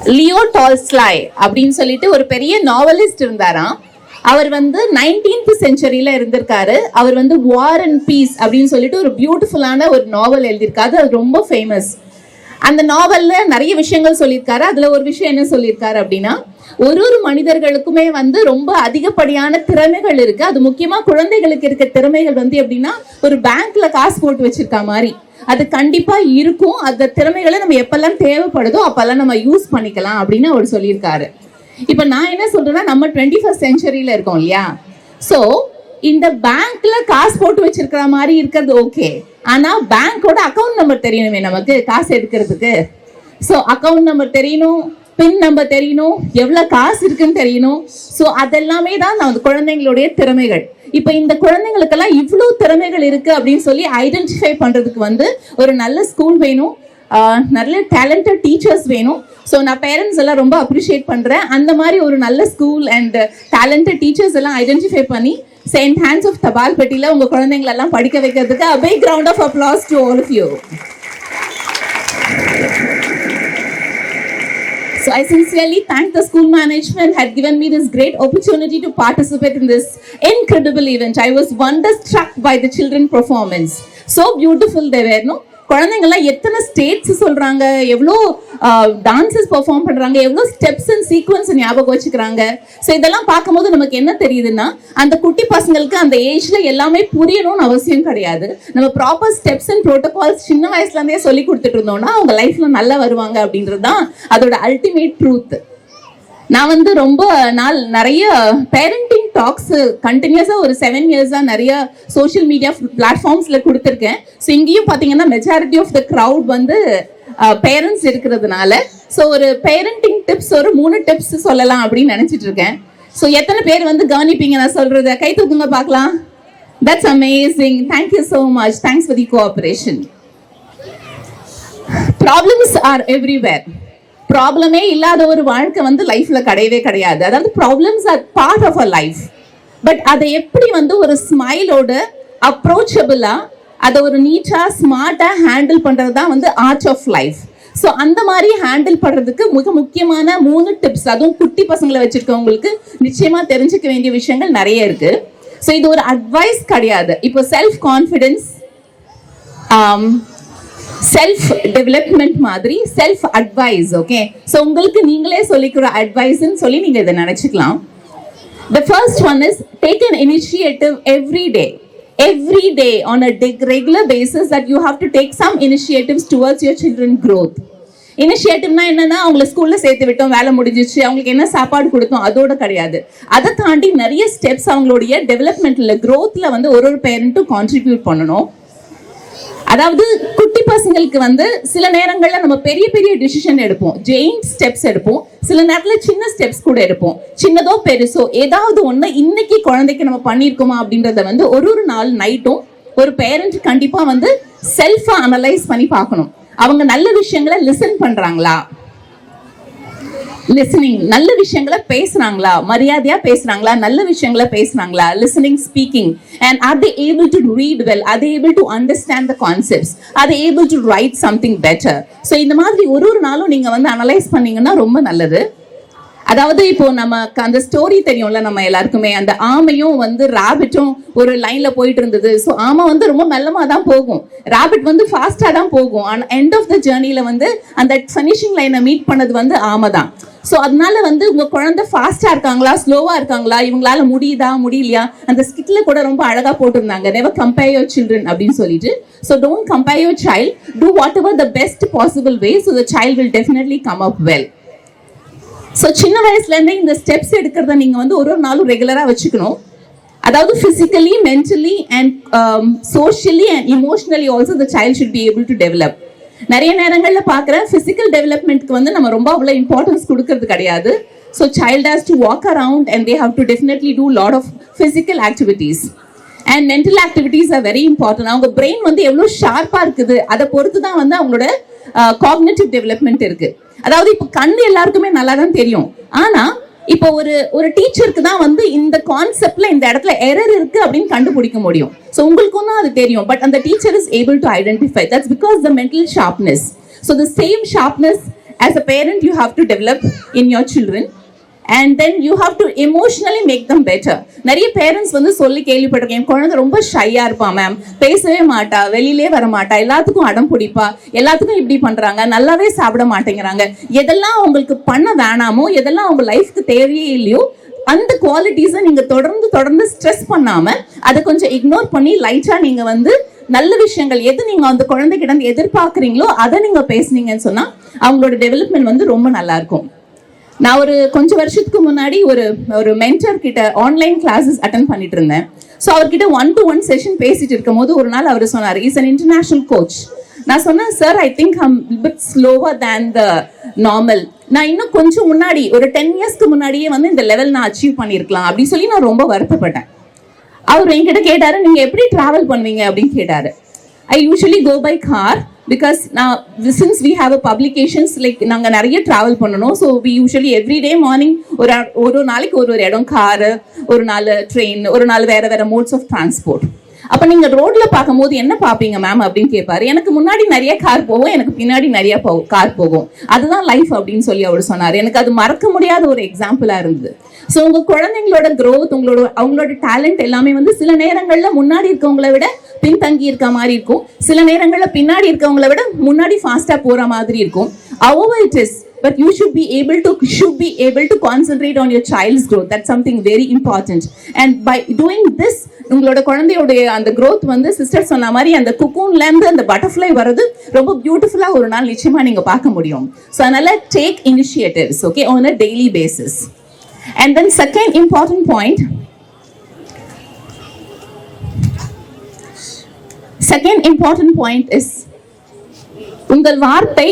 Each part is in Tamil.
லியோ டால்ஸ்டாய் அப்படின்னு சொல்லிட்டு ஒரு பெரிய நாவலிஸ்ட் இருந்தாராம். அவர் வந்து 19th செஞ்சுரியில இருந்திருக்காரு. அவர் வந்து வார் அண்ட் பீஸ் அப்படின்னு சொல்லிட்டு ஒரு பியூட்டிஃபுல்லான ஒரு நாவல் எழுதியிருக்காரு. அது ரொம்ப ஃபேமஸ். அந்த நாவல்ல நிறைய விஷயங்கள் சொல்லியிருக்காரு. அதுல ஒரு விஷயம் என்ன சொல்லியிருக்காரு அப்படின்னா, ஒரு மனிதர்களுக்குமே வந்து ரொம்ப அதிகப்படியான திறமைகள் இருக்கு. அது முக்கியமா குழந்தைகளுக்கு இருக்க திறமைகள் வந்து எப்படின்னா, ஒரு பேங்க்ல காசு போட்டு வச்சிருக்க மாதிரி அது கண்டிப்பா இருக்கும். அந்த திறமைகளை நம்ம எப்பெல்லாம் தேவைப்படுதோ அப்பெல்லாம் நம்ம யூஸ் பண்ணிக்கலாம் அப்படின்னு அவர் சொல்லியிருக்காரு. இப்ப நான் என்ன சொல்றேன்னா, நம்ம 21st செஞ்சுரியில இருக்கோம் இல்லையா? சோ இந்த பேங்க்ல காசு போட்டு வச்சிருக்கிற மாதிரி இருக்கிறது ஓகே. ஆனா பேங்கோட அக்கௌண்ட் நம்பர் தெரியணுமே நமக்கு காசு எடுக்கிறதுக்கு. சோ அக்கௌண்ட் நம்பர் தெரியணும், பின் நம்பர் தெரியணும், எவ்வளவு காசு இருக்குன்னு தெரியணும். சோ அதெல்லாமே தான் நம்ம குழந்தைங்களுடைய திறமைகள். இப்ப இந்த குழந்தைங்களுக்கெல்லாம் இவ்வளவு திறமைகள் இருக்கு அப்படின்னு சொல்லி ஐடென்டிஃபை பண்றதுக்கு வந்து ஒரு நல்ல ஸ்கூல் வேணும், நல்ல டேலண்டட் டீச்சர்ஸ் வேணும். ஸோ நான் பேரண்ட்ஸ் எல்லாம் ரொம்ப அப்ரிஷியேட் பண்றேன். அந்த மாதிரி ஒரு நல்ல ஸ்கூல் அண்ட் டேலண்டட் டீச்சர்ஸ் எல்லாம் ஐடென்டிஃபை பண்ணி செயின்ட் ஹான்ஸ் ஆஃப் தபால்பட்டியில உங்க குழந்தைங்களை எல்லாம் படிக்க வைக்கிறதுக்கு a big round of applause to all of you. So I sincerely thank the school management had given me this great opportunity to participate in this incredible event. I was wonderstruck by the children performance. So beautiful they were, no? குழந்தைங்கள்லாம் எத்தனை ஸ்டேட்ஸ் சொல்றாங்க, எவ்வளோ டான்சஸ் பெர்ஃபார்ம் பண்றாங்க, எவ்வளோ ஸ்டெப்ஸ் அண்ட் சீக்வன்ஸ் ஞாபகம் வச்சுக்கிறாங்க. ஸோ இதெல்லாம் பார்க்கும்போது நமக்கு என்ன தெரியுதுன்னா, அந்த குட்டி பசங்களுக்கு அந்த ஏஜ்ல எல்லாமே புரியணும்னு அவசியம் கிடையாது. நம்ம ப்ராப்பர் ஸ்டெப்ஸ் அண்ட் ப்ரோட்டோகால்ஸ் சின்ன வயசுல இருந்தே சொல்லி கொடுத்துட்டு இருந்தோம்னா அவங்க லைஃப்ல நல்லா வருவாங்க அப்படின்றது தான் அதோட அல்டிமேட் ட்ரூத். நான் வந்து ரொம்ப நாள் நிறைய பேரண்டிங் டாக்ஸ் கண்டினியூஸா ஒரு 7 இயர்ஸா நிறைய சோஷியல் மீடியா பிளாட்ஃபார்ம்ஸ்ல கொடுத்துருக்கேன். ஸோ இங்கேயும் பார்த்தீங்கன்னா மெஜாரிட்டி ஆஃப் த க்ரௌட் வந்து பேரண்ட்ஸ் இருக்கிறதுனால ஸோ ஒரு பேரண்டிங் டிப்ஸ் ஒரு 3 டிப்ஸ் சொல்லலாம் அப்படின்னு நினைச்சிட்டு இருக்கேன். ஸோ எத்தனை பேர் வந்து கவனிப்பீங்க நான் சொல்றத? கை தூக்குங்க பார்க்கலாம். That's amazing. Thank you so much. Thanks for the cooperation. Problems are everywhere. ப்ராப்ளமே இல்லாத ஒரு வாழ்க்கை வந்து லைஃப்ல கிடையவே கிடையாது. அதாவது problems are part of a life. But அதை எப்படி வந்து ஒரு ஸ்மைலோட அப்ரோச்சபிளா அதை ஒரு நீட்டா ஸ்மார்ட்டா ஹேண்டில் பண்றது தான் வந்து ஆர்ட் ஆஃப் லைஃப். ஸோ அந்த மாதிரி ஹேண்டில் பண்றதுக்கு மிக முக்கியமான 3 டிப்ஸ், அதுவும் குட்டி பசங்களை வச்சிருக்கவங்களுக்கு நிச்சயமா தெரிஞ்சுக்க வேண்டிய விஷயங்கள் நிறைய இருக்கு. ஸோ இது ஒரு அட்வைஸ் கிடையாது. இப்போ செல்ஃப் கான்ஃபிடன்ஸ், செல்ஃப் டெவலப்மெண்ட் மாதிரி செல்ஃப் அட்வைஸ். ஓகே, ஸோ உங்களுக்கு நீங்களே சொல்லிக்கிற அட்வைஸ்ன்னு சொல்லி நீங்க இதை நினைச்சுக்கலாம். The first one is take an initiative every day on a regular basis that you have to take some initiatives towards your children's growth. இனிஷியேட்டிவ்னா என்னன்னா, அவங்களை ஸ்கூல்ல சேர்த்து விட்டோம், வேலை முடிஞ்சிச்சு, அவங்களுக்கு என்ன சாப்பாடு கொடுத்தோம் அதோட கிடையாது. அதை தாண்டி நிறைய ஸ்டெப்ஸ் அவங்களுடைய டெவலப்மெண்ட்ல க்ரோத்ல வந்து ஒரு பேரண்ட்டும் கான்ட்ரிபியூட் பண்ணணும். அதாவது குட்டி பசங்களுக்கு வந்து சில நேரங்கள்ல நம்ம பெரிய பெரிய டிசிஷன் எடுப்போம், ஜெயிண்ட் ஸ்டெப்ஸ் எடுப்போம், சில நேரத்துல சின்ன ஸ்டெப்ஸ் கூட எடுப்போம். சின்னதோ பெருசோ ஏதாவது ஒண்ணு இன்னைக்கு குழந்தைக்கு நம்ம பண்ணிருக்கோமா அப்படின்றத வந்து ஒரு நாள் நைட்டும் ஒரு பேரண்ட் கண்டிப்பா வந்து செல்ஃபா அனலைஸ் பண்ணி பார்க்கணும். அவங்க நல்ல விஷயங்களை லிசன் பண்றாங்களா, லிசனிங் நல்ல விஷயங்களை பேசுறாங்களா, மரியாதையா பேசுறாங்களா, நல்ல விஷயங்களை பேசுறாங்களா, listening, speaking, and are they able to read well, are they able to understand the concepts, are they able to write something better. So இந்த மாதிரி ஒரு நாளும் நீங்க வந்து அனலைஸ் பண்ணீங்கன்னா ரொம்ப நல்லது. அதாவது இப்போ நமக்கு அந்த ஸ்டோரி தெரியும்ல, நம்ம எல்லாருக்குமே அந்த ஆமையும் வந்து ராபிட்டும் ஒரு லைன்ல போயிட்டு இருந்தது. ஸோ ஆமை வந்து ரொம்ப மெல்லமா தான் போகும், ராபிட் வந்து ஃபாஸ்டா தான் போகும். ஆனா எண்ட் ஆஃப் த ஜேர்னில வந்து அந்த ஃபினிஷிங் லைனை மீட் பண்ணது வந்து ஆமை தான். ஸோ அதனால வந்து உங்க குழந்தை ஃபாஸ்டா இருக்காங்களா, ஸ்லோவா இருக்காங்களா, இவங்களால முடியுதா முடியலையா, அந்த ஸ்கிட்ல கூட ரொம்ப அழகா போட்டிருந்தாங்க, never compare your children அப்படின்னு சொல்லிட்டு. So don't compare your child, do whatever the best possible way so the child will definitely come up well. So சின்ன வயசுல இருந்தே இந்த ஸ்டெப்ஸ் எடுக்கிறத நீங்க வந்து ஒரு நாளும் ரெகுலரா வச்சுக்கணும். அதாவது physically, mentally and socially and emotionally also the child should be able to develop. நிறைய நேரங்களில் பார்க்குறேன் ஃபிசிக்கல் டெவலப்மெண்ட்க்கு வந்து நம்ம ரொம்ப அவ்வளோ இம்பார்ட்டன்ஸ் கொடுக்கறது கிடையாது. So child has to walk around and they have to definitely do lot of physical activities and mental activities are very important. அவங்க பிரெயின் வந்து எவ்வளோ ஷார்ப்பாக இருக்குது அதை பொறுத்து தான் வந்து அவங்களோட காக்னிட்டிவ் டெவலப்மெண்ட் இருக்கு. அதாவது இப்போ கண்ணு எல்லாருக்குமே நல்லா தான் தெரியும், ஆனா இப்போ ஒரு டீச்சருக்கு தான் வந்து இந்த கான்செப்ட்ல இந்த இடத்துல எரர் இருக்கு அப்படின்னு கண்டுபிடிக்க முடியும். ஸோ உங்களுக்கும் தான் அது தெரியும், பட் அந்த teacher is able to identify. That's because the mental sharpness. So the same sharpness As a parent, you have to develop in your children. And then you have to emotionally make them better. நிறைய பேரண்ட்ஸ் வந்து சொல்லி கேள்விப்பட்டிருக்கேன், என் குழந்தை ரொம்ப ஷையா இருப்பா மேம், பேசவே மாட்டா, வெளியிலே வர மாட்டா, எல்லாத்துக்கும் அடம் பிடிப்பா, எல்லாத்துக்கும் இப்படி பண்றாங்க, நல்லாவே சாப்பிட மாட்டேங்கிறாங்க. எதெல்லாம் அவங்களுக்கு பண்ண வேணாமோ, எதெல்லாம் அவங்க லைஃப்க்கு தேவையே இல்லையோ, அந்த குவாலிட்டிஸை நீங்க தொடர்ந்து ஸ்ட்ரெஸ் பண்ணாம அதை கொஞ்சம் இக்னோர் பண்ணி லைட்டா நீங்க வந்து நல்ல விஷயங்கள் எது நீங்க அந்த குழந்தைகிட்ட எதிர்பார்க்குறீங்களோ அதை நீங்க பேசுனீங்கன்னு சொன்னா அவங்களோட டெவலப்மெண்ட் வந்து ரொம்ப நல்லா இருக்கும். நான் ஒரு கொஞ்சம் வருஷத்துக்கு முன்னாடி ஒரு மென்டர் கிட்ட ஆன்லைன் கிளாஸஸ் அட்டென்ட் பண்ணிட்டு இருந்தேன். ஸோ அவர்கிட்ட 1-to-1 செஷன் பேசிட்டு இருக்கும் போது ஒரு நாள் அவர் சொன்னார், இஸ் அன் இன்டர்நேஷனல் கோச். நான் சொன்னேன், sir I think I'm bit slower than the normal. நான் இன்னும் கொஞ்சம் முன்னாடி ஒரு 10 இயர்ஸ்க்கு முன்னாடியே வந்து இந்த லெவல் நான் அச்சீவ் பண்ணியிருக்கலாம் அப்படின்னு சொல்லி நான் ரொம்ப வருத்தப்பட்டேன். அவர் என்கிட்ட கேட்டாரு, நீங்க எப்படி டிராவல் பண்ணுவீங்க அப்படின்னு கேட்டாரு. I usually go by car because now since we have a publications like நாங்க நிறைய travel பண்ணணும், so we usually every day morning ஒரு நாளைக்கு ஒரு இடம் கார், ஒரு நாள் ட்ரெயின், ஒரு நாள் வேற மோட்ஸ் ஆஃப் டிரான்ஸ்போர்ட். அப்ப நீங்க ரோட்ல பார்க்கும்போது என்ன பாப்பீங்க மேம் அப்படின்னு கேட்பாரு. எனக்கு முன்னாடி நிறைய கார் போகும், எனக்கு பின்னாடி நிறைய கார் போகும், அதுதான் லைஃப் அப்படின்னு சொல்லி அவர் சொன்னார். எனக்கு அது மறக்க முடியாத ஒரு எக்ஸாம்பிளா இருந்தது. ஸோ உங்க குழந்தைங்களோட க்ரோத், அவங்களோட டேலண்ட் எல்லாமே வந்து சில நேரங்கள்ல முன்னாடி இருக்கவங்களை விட பின்தங்கி இருக்க மாதிரி இருக்கும், சில நேரங்கள்ல பின்னாடி இருக்கவங்களை விட முன்னாடி ஃபாஸ்டா போற மாதிரி இருக்கும். however it is, but you should be able to concentrate on your child's growth. That's something very important. And by doing this, உங்களோட குழந்தையோட அந்த growth வந்து சிஸ்டர் சொன்ன மாதிரி அந்த குக்கூன்ல இருந்து அந்த பட்டர்ஃப்ளை வரது ரொம்ப பியூட்டிஃபுல்லா ஒரு நாள் நிச்சயமா நீங்க பார்க்க முடியும். ஸோ அதனால take initiatives, okay, on a daily basis. And then second important point is உங்கள் வார்த்தை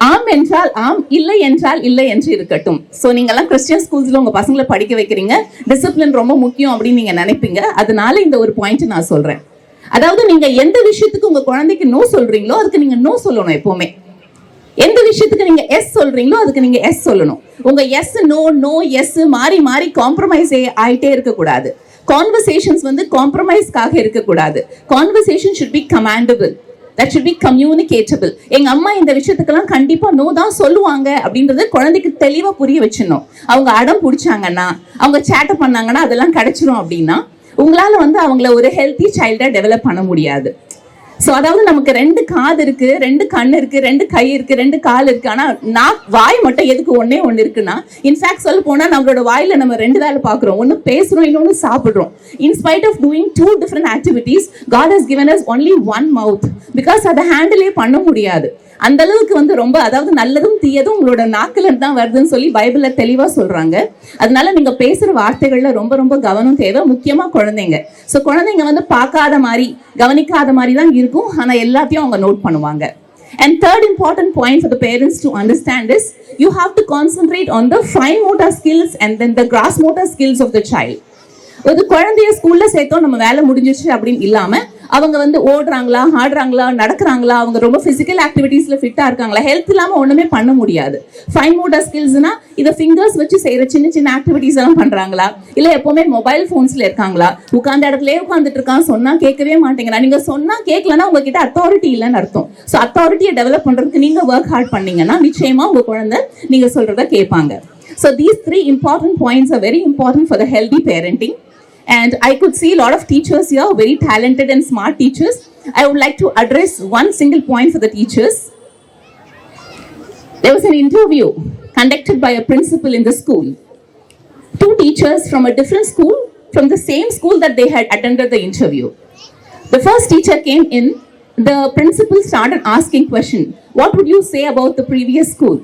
ஆம் என்றால் ஆம், இல்லை என்றால் இல்லை என்று இருக்கட்டும். ஸோ நீங்கெல்லாம் கிறிஸ்டியன் ஸ்கூல்ஸ்ல உங்க பசங்களை படிக்க வைக்கிறீங்க, டிசிப்ளின் ரொம்ப முக்கியம் அப்படின்னு நீங்க நினைப்பீங்க. அதனால இந்த ஒரு பாயிண்ட் நான் சொல்றேன். அதாவது நீங்க எந்த விஷயத்துக்கு உங்க குழந்தைக்கு நோ சொல்றீங்களோ அதுக்கு நீங்க நோ சொல்லணும் எப்பவுமே. எந்த விஷயத்துக்கு நீங்க எஸ் சொல்றீங்களோ அதுக்கு நீங்க எஸ் சொல்லணும். உங்க எஸ் நோ எஸ் மாறி காம்ப்ரமைஸ் ஆயிட்டே இருக்கக்கூடாது. கான்வர்சேஷன்ஸ் வந்து காம்ப்ரமைஸ்க்காக இருக்கக்கூடாது. Conversation should be commendable, that should be communicatable. எங்க அம்மா இந்த விஷயத்துக்கெல்லாம் கண்டிப்பா நோ தான் சொல்லுவாங்க அப்படின்றது குழந்தைக்கு தெளிவா புரிய வச்சிடணும். அவங்க அடம் பிடிச்சாங்கன்னா, அவங்க சேட்டை பண்ணாங்கன்னா அதெல்லாம் கிடைச்சிரும் அப்படின்னா உங்களால வந்து அவங்கள ஒரு ஹெல்த்தி சைல்டா டெவலப் பண்ண முடியாது. ஸோ அதாவது நமக்கு 2 காது இருக்கு, 2 கண் இருக்கு, 2 கை இருக்கு, 2 கால் இருக்கு, ஆனா வாய் மட்டும் எதுக்கு ஒன்னே இருக்குன்னா, இன்ஃபேக்ட் சொல்ல போனா நம்மளோட வாயில நம்ம 2 வேலை பாக்குறோம், ஒன்னு பேசுறோம், இன்னொன்னு சாப்பிடுறோம். In spite of doing 2 different activities, God has given us only one mouth because அதை ஹேண்டிலே பண்ண முடியாது. அந்த அளவுக்கு வந்து ரொம்ப, அதாவது நல்லதும் தீயதும் உங்களோட நாக்குல தான் வருதுன்னு சொல்லி பைபிள்ல தெளிவா சொல்றாங்க. அதனால நீங்க பேசுற வார்த்தைகள்ல ரொம்ப கவனம் தேவை, முக்கியமா குழந்தைங்க. ஸோ குழந்தைங்க வந்து பார்க்காத மாதிரி கவனிக்காத மாதிரி தான் இருக்கும், ஆனா எல்லாத்தையும் அவங்க நோட் பண்ணுவாங்க. And third important point for the parents to understand is you have to concentrate on the fine motor skills and then the gross motor skills of the child. ஒரு குழந்தைய ஸ்கூல்ல சேர்த்தோம் நம்ம வேலை முடிஞ்சிச்சு அப்படின்னு இல்லாம அவங்க வந்து ஓடுறாங்களா, ஆடுறாங்களா, நடக்கிறாங்களா, அவங்க ரொம்ப பிசிக்கல் ஆக்டிவிட்டீஸ்ல ஃபிட்டா இருக்காங்களா, ஹெல்த் இல்லாம ஒண்ணுமே பண்ண முடியாது. ஃபைன் மோட்டார் ஸ்கில்ஸ்னா இதை ஃபிங்கர்ஸ் வச்சு செய்யற சின்ன ஆக்டிவிட்டிஸ் எல்லாம் பண்றாங்களா, இல்ல எப்பவுமே மொபைல் போன்ஸ்ல இருக்காங்களா, உட்கார்ந்த இடத்துலயே உட்காந்துட்டு இருக்கான், சொன்னா கேட்கவே மாட்டேங்கிறா. நீங்க சொன்னா கேட்கலன்னா உங்ககிட்ட அத்தாரிட்டி இல்லைன்னு அர்த்தம். ஸோ அத்தாரிட்டியை டெவலப் பண்றதுக்கு நீங்க ஒர்க் ஹார்ட் பண்ணீங்கன்னா நிச்சயமா உங்க குழந்தை நீங்க சொல்றத கேட்பாங்க. So these 3 important points are very important for the healthy parenting. And I could see a lot of teachers here, very talented and smart teachers. I would like to address one single point for the teachers. There was an interview conducted by a principal in the school. 2 teachers from a different school, from the same school that they had attended the interview. The first teacher came in, the principal started asking question, what would you say about the previous school?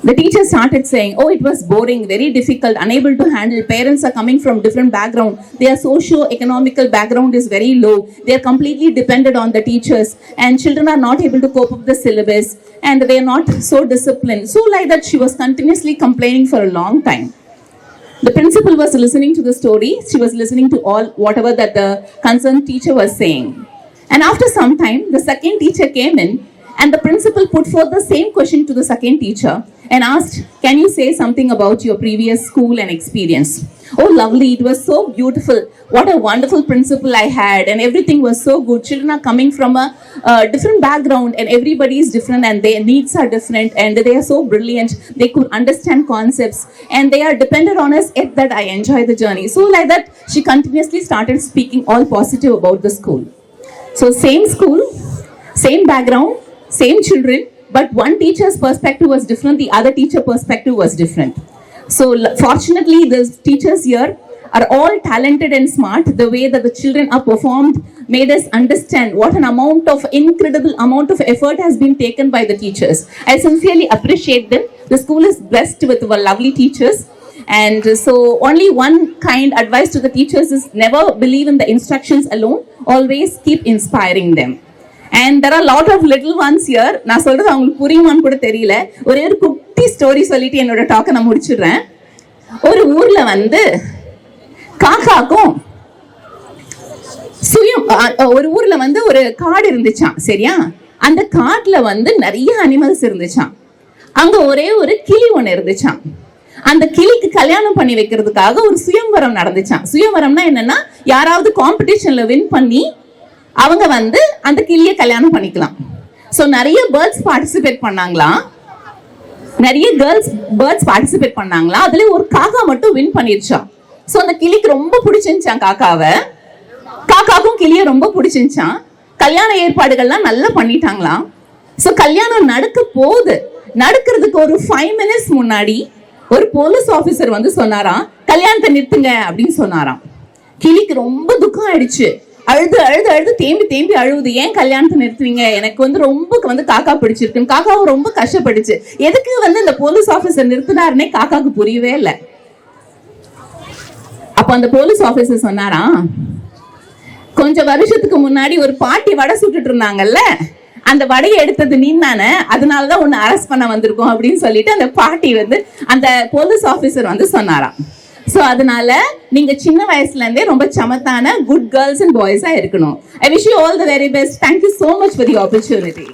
The teacher started saying, oh, it was boring, very difficult, unable to handle. Parents are coming from different background. Their socio-economical background is very low. They are completely dependent on the teachers. And children are not able to cope up the syllabus. And they are not so disciplined. So like that, she was continuously complaining for a long time. The principal was listening to the story. She was listening to whatever that the concerned teacher was saying. And after some time, the second teacher came in. And the principal put forth the same question to the second teacher. and asked, "Can you say something about your previous school and experience?" Oh, lovely. It was so beautiful. What a wonderful principal I had, and everything was so good. Children are coming from a different background, and everybody is different, and their needs are different, and they are so brilliant. They could understand concepts, and they are dependent on us, yet that I enjoy the journey. So like that, she continuously started speaking all positive about the school. So same school, same background, same children, but one teacher's perspective was different, the other teacher perspective was different. So fortunately, the teachers here are all talented and smart. The way that the children are performed made us understand what an incredible amount of effort has been taken by the teachers. I sincerely appreciate them. The school is blessed with lovely teachers. And so only one kind advice to the teachers is never believe in the instructions alone. Always keep inspiring them. And there are a lot of little ones here. நான் சொல்றது அவங்களுக்கு புரியுமான்னு கூட தெரியல. ஒரே ஒரு குட்டி ஸ்டோரி சொல்லிட்டு என்னோட டாக்கை நான் முடிச்சிடுறேன். ஒரு ஊர்ல வந்து காக்காக்கும் ஒரு ஊர்ல வந்து ஒரு காடு இருந்துச்சான். சரியா? அந்த காட்டுல வந்து நிறைய அனிமல்ஸ் இருந்துச்சான். அங்க ஒரே ஒரு கிளி ஒண்ணு இருந்துச்சான். அந்த கிளிக்கு கல்யாணம் பண்ணி வைக்கிறதுக்காக ஒரு சுயம்வரம் நடந்துச்சான். சுயம்வரம்னா என்னன்னா, யாராவது காம்படிஷன்ல வின் பண்ணி அவங்க வந்து அந்த கிளியை கல்யாணம் பண்ணிக்கலாம். ஸோ நிறைய பேர்ட்ஸ் பார்ட்டிசிபேட் பண்ணாங்களாம், நிறைய பேர்ட்ஸ் பார்ட்டிசிபேட் பண்ணாங்களாம். அதுல ஒரு காக்கா மட்டும் வின் பண்ணிருச்சான். ஸோ அந்த கிளிக்கு ரொம்ப பிடிச்சிருச்சான் காக்காவை. காக்காக்கும் கிளியை ரொம்ப பிடிச்சிருச்சான். கல்யாண ஏற்பாடுகள்லாம் நல்லா பண்ணிட்டாங்களாம். ஸோ கல்யாணம் நடக்கிறதுக்கு ஒரு 5 minutes முன்னாடி ஒரு போலீஸ் ஆபீசர் வந்து சொன்னாராம், கல்யாணத்தை நிறுத்துங்க அப்படின்னு சொன்னாராம். கிளிக்கு ரொம்ப துக்கம் ஆயிடுச்சு. அழுது தேம்பி அழுவுது. ஏன் கல்யாணத்தை நிறுத்துவீங்க? எனக்கு வந்து ரொம்ப காக்கா பிடிச்சிருக்கு. காக்காவை ரொம்ப கஷ்டப்படுச்சு. எதுக்கு வந்து இந்த போலீஸ் ஆபீசர் நிறுத்தினாருன்னே காக்காக்கு புரியவே இல்லை. அப்ப அந்த போலீஸ் ஆபீசர் சொன்னாராம், கொஞ்சம் வருஷத்துக்கு முன்னாடி ஒரு பாட்டி வடை சுட்டுட்டு இருந்தாங்கல்ல, அந்த வடையை எடுத்தது நீந்தானே, அதனாலதான் உன்னை அரெஸ்ட் பண்ண வந்திருக்கோம் அப்படின்னு சொல்லிட்டு அந்த பாட்டி வந்து அந்த போலீஸ் ஆபீசர் வந்து சொன்னாராம். ஸோ அதனால நீங்க சின்ன வயசுல இருந்தே ரொம்ப சமத்தான குட் கேர்ள்ஸ் அண்ட் பாய்ஸா இருக்கணும். I wish you all the very best. Thank you so much for the opportunity.